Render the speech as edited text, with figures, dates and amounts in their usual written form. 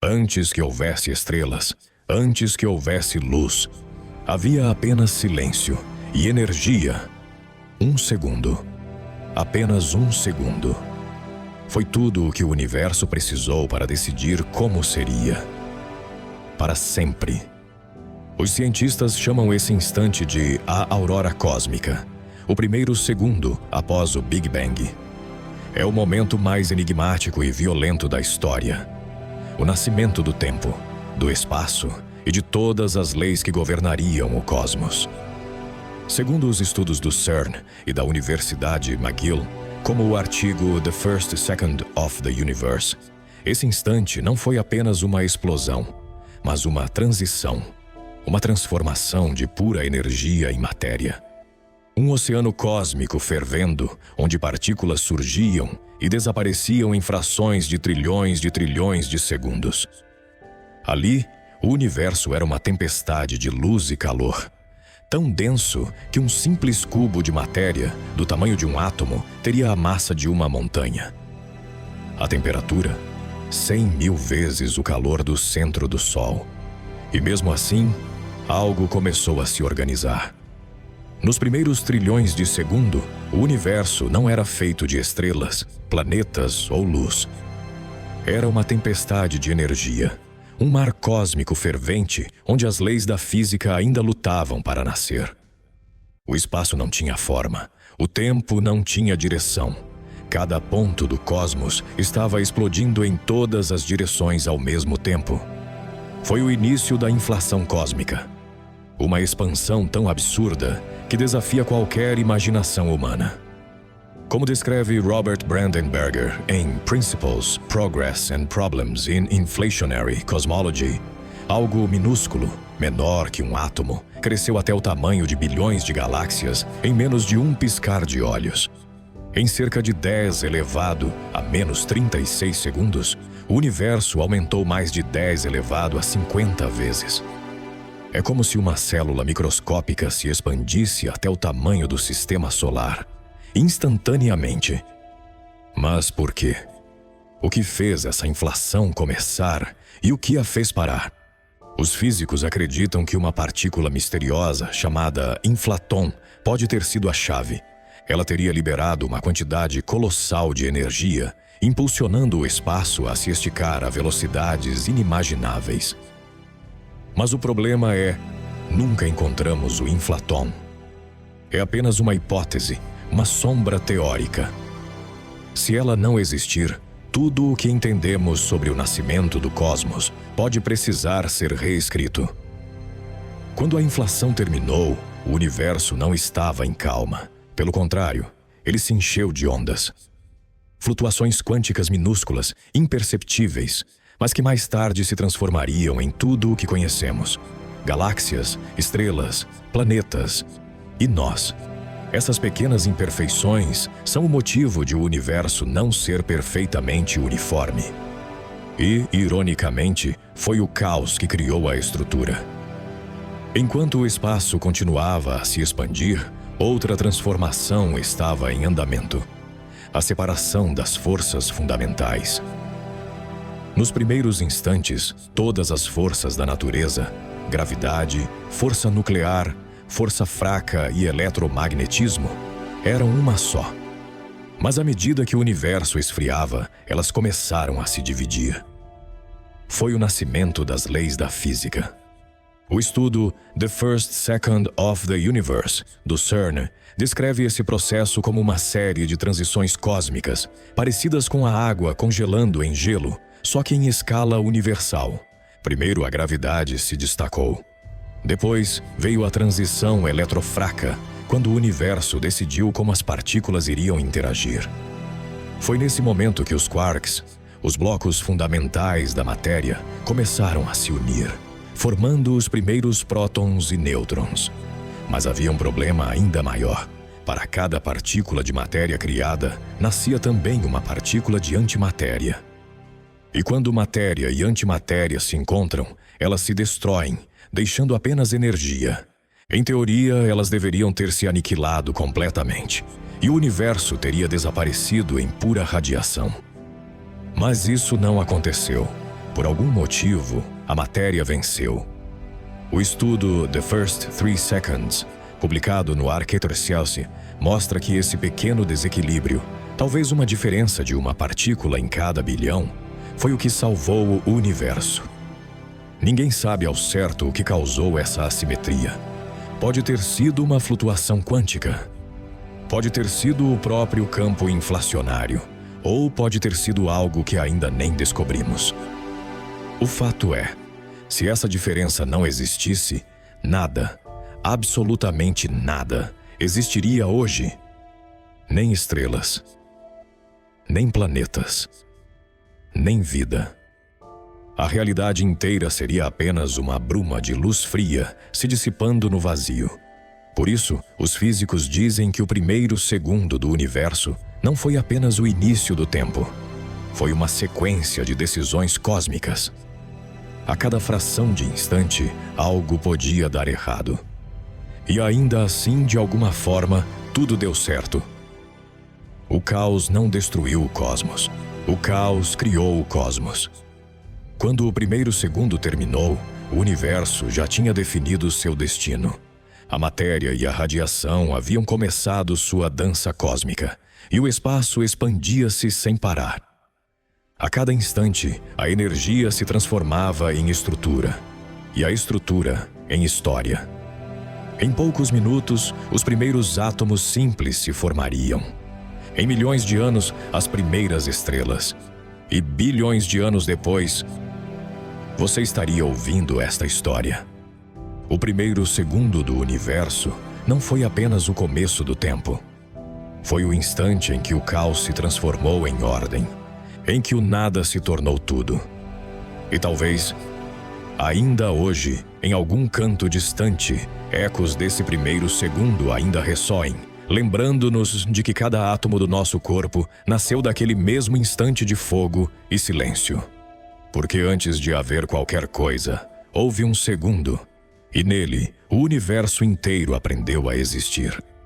Antes que houvesse estrelas, antes que houvesse luz, havia apenas silêncio e energia. 1 segundo. Apenas 1 segundo. Foi tudo o que o universo precisou para decidir como seria. Para sempre. Os cientistas chamam esse instante de a aurora cósmica, o primeiro segundo após o Big Bang. É o momento mais enigmático e violento da história. O nascimento do tempo, do espaço e de todas as leis que governariam o cosmos. Segundo os estudos do CERN e da Universidade McGill, como o artigo The First Second of the Universe, esse instante não foi apenas uma explosão, mas uma transição, uma transformação de pura energia em matéria. Um oceano cósmico fervendo, onde partículas surgiam e desapareciam em frações de trilhões de segundos. Ali, o universo era uma tempestade de luz e calor, tão denso que um simples cubo de matéria, do tamanho de um átomo, teria a massa de uma montanha. A temperatura, 100.000 vezes o calor do centro do Sol. E mesmo assim, algo começou a se organizar. Nos primeiros trilhões de segundo, o universo não era feito de estrelas, planetas ou luz. Era uma tempestade de energia, um mar cósmico fervente onde as leis da física ainda lutavam para nascer. O espaço não tinha forma, o tempo não tinha direção. Cada ponto do cosmos estava explodindo em todas as direções ao mesmo tempo. Foi o início da inflação cósmica. Uma expansão tão absurda que desafia qualquer imaginação humana. Como descreve Robert Brandenberger em Principles, Progress and Problems in Inflationary Cosmology, algo minúsculo, menor que um átomo, cresceu até o tamanho de bilhões de galáxias em menos de um piscar de olhos. Em cerca de 10 elevado a menos 36 segundos, o universo aumentou mais de 10 elevado a 50 vezes. É como se uma célula microscópica se expandisse até o tamanho do sistema solar, instantaneamente. Mas por quê? O que fez essa inflação começar e o que a fez parar? Os físicos acreditam que uma partícula misteriosa chamada inflaton pode ter sido a chave. Ela teria liberado uma quantidade colossal de energia, impulsionando o espaço a se esticar a velocidades inimagináveis. Mas o problema é, nunca encontramos o inflaton. É apenas uma hipótese, uma sombra teórica. Se ela não existir, tudo o que entendemos sobre o nascimento do cosmos pode precisar ser reescrito. Quando a inflação terminou, o universo não estava em calma. Pelo contrário, ele se encheu de ondas. Flutuações quânticas minúsculas, imperceptíveis, mas que mais tarde se transformariam em tudo o que conhecemos. Galáxias, estrelas, planetas e nós. Essas pequenas imperfeições são o motivo de o universo não ser perfeitamente uniforme. E, ironicamente, foi o caos que criou a estrutura. Enquanto o espaço continuava a se expandir, outra transformação estava em andamento: a separação das forças fundamentais. Nos primeiros instantes, todas as forças da natureza, gravidade, força nuclear, força fraca e eletromagnetismo, eram uma só. Mas à medida que o universo esfriava, elas começaram a se dividir. Foi o nascimento das leis da física. O estudo The First Second of the Universe, do CERN, descreve esse processo como uma série de transições cósmicas, parecidas com a água congelando em gelo, só que em escala universal. Primeiro a gravidade se destacou. Depois veio a transição eletrofraca, quando o universo decidiu como as partículas iriam interagir. Foi nesse momento que os quarks, os blocos fundamentais da matéria, começaram a se unir, formando os primeiros prótons e nêutrons. Mas havia um problema ainda maior. Para cada partícula de matéria criada, nascia também uma partícula de antimatéria. E quando matéria e antimatéria se encontram, elas se destroem, deixando apenas energia. Em teoria, elas deveriam ter se aniquilado completamente, e o universo teria desaparecido em pura radiação. Mas isso não aconteceu. Por algum motivo, a matéria venceu. O estudo The First 3 Seconds, publicado no Arctur Science, mostra que esse pequeno desequilíbrio, talvez uma diferença de uma partícula em cada bilhão, foi o que salvou o universo. Ninguém sabe ao certo o que causou essa assimetria. Pode ter sido uma flutuação quântica. Pode ter sido o próprio campo inflacionário. Ou pode ter sido algo que ainda nem descobrimos. O fato é, se essa diferença não existisse, nada, absolutamente nada, existiria hoje. Nem estrelas, nem planetas, nem vida. A realidade inteira seria apenas uma bruma de luz fria se dissipando no vazio. Por isso, os físicos dizem que o primeiro segundo do universo não foi apenas o início do tempo. Foi uma sequência de decisões cósmicas. A cada fração de instante, algo podia dar errado. E ainda assim, de alguma forma, tudo deu certo. O caos não destruiu o cosmos. O caos criou o cosmos. Quando o primeiro segundo terminou, o universo já tinha definido seu destino. A matéria e a radiação haviam começado sua dança cósmica, e o espaço expandia-se sem parar. A cada instante, a energia se transformava em estrutura, e a estrutura em história. Em poucos minutos, os primeiros átomos simples se formariam. Em milhões de anos, as primeiras estrelas. E bilhões de anos depois, você estaria ouvindo esta história. O primeiro segundo do universo não foi apenas o começo do tempo. Foi o instante em que o caos se transformou em ordem, em que o nada se tornou tudo. E talvez, ainda hoje, em algum canto distante, ecos desse primeiro segundo ainda ressoem, lembrando-nos de que cada átomo do nosso corpo nasceu daquele mesmo instante de fogo e silêncio. Porque antes de haver qualquer coisa, houve um segundo, e nele o universo inteiro aprendeu a existir.